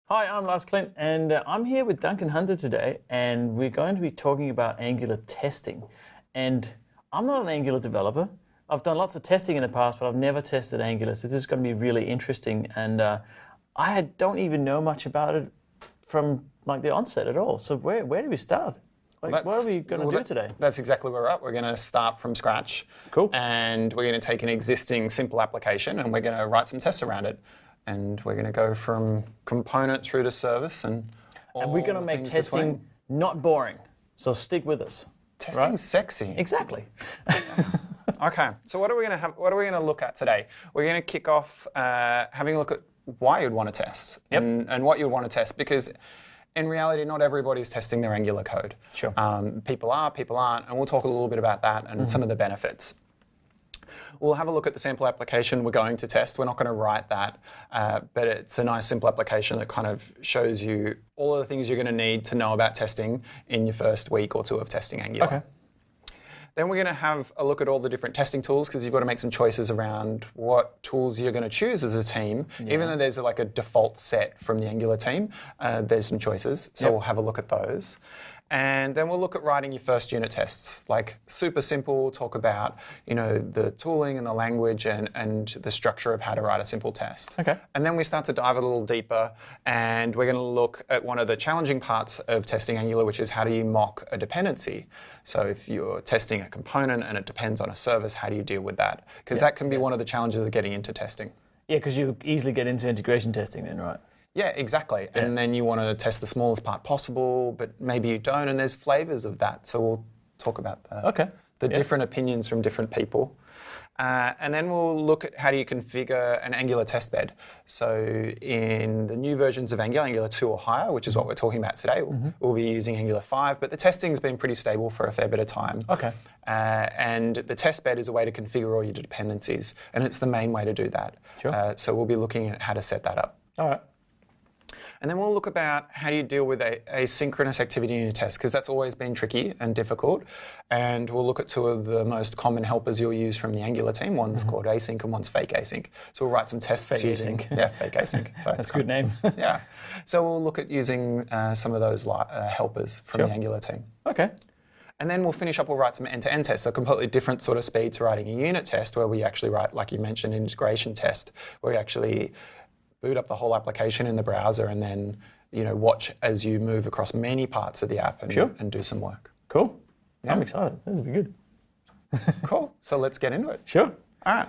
Hi, I'm Lars Klint, and I'm here with Duncan Hunter today, and we're going to be talking about Angular testing. And I'm not an Angular developer. I've done lots of testing in the past, but I've never tested Angular, so this is going to be really interesting. And I don't even know much about it from like the onset at all. So where do we start? What are we going to do today? That's exactly where we're at. We're going to start from scratch. Cool. And we're going to take an existing simple application and we're going to write some tests around it. And we're going to go from component through to service and we're going to make testing not boring. So stick with us. Testing's sexy. Exactly. Okay. So what are we going to look at today? We're going to kick off having a look at why you'd want to test and what you'd want to test, because in reality, not everybody's testing their Angular code. Sure. People are, people aren't, and we'll talk a little bit about that and some of the benefits. We'll have a look at the sample application we're going to test. We're not going to write that, but it's a nice simple application that kind of shows you all of the things you're going to need to know about testing in your first week or two of testing Angular. Okay. Then we're going to have a look at all the different testing tools, because you've got to make some choices around what tools you're going to choose as a team. Yeah. Even though there's like a default set from the Angular team, there's some choices. So we'll have a look at those. And then we'll look at writing your first unit tests, like super simple, talk about, the tooling and the language and the structure of how to write a simple test. Okay. And then we start to dive a little deeper, and we're going to look at one of the challenging parts of testing Angular, which is how do you mock a dependency? So if you're testing a component and it depends on a service, how do you deal with that? Because that can be one of the challenges of getting into testing. Yeah, because you easily get into integration testing then, right? Yeah, exactly. Yeah. And then you want to test the smallest part possible, but maybe you don't, and there's flavors of that. So we'll talk about that. Okay. The different opinions from different people. And then we'll look at how do you configure an Angular test bed. So in the new versions of Angular, Angular 2 or higher, which is what we're talking about today, we'll be using Angular 5, but the testing's been pretty stable for a fair bit of time. Okay. And the test bed is a way to configure all your dependencies, and it's the main way to do that. Sure. So we'll be looking at how to set that up. All right. And then we'll look about how do you deal with asynchronous activity in your test, because that's always been tricky and difficult. And we'll look at two of the most common helpers you'll use from the Angular team. One's called async and one's fake async. So we'll write some tests fake using async. Fake async. So that's a good name. Yeah. So we'll look at using some of those helpers from the Angular team. Okay. And then we'll finish up, we'll write some end-to-end tests, a completely different sort of speed to writing a unit test, where we actually write, like you mentioned, an integration test, where we actually boot up the whole application in the browser and then watch as you move across many parts of the app and do some work. Cool. Yeah. I'm excited. This will be good. Cool. So let's get into it. Sure. All right.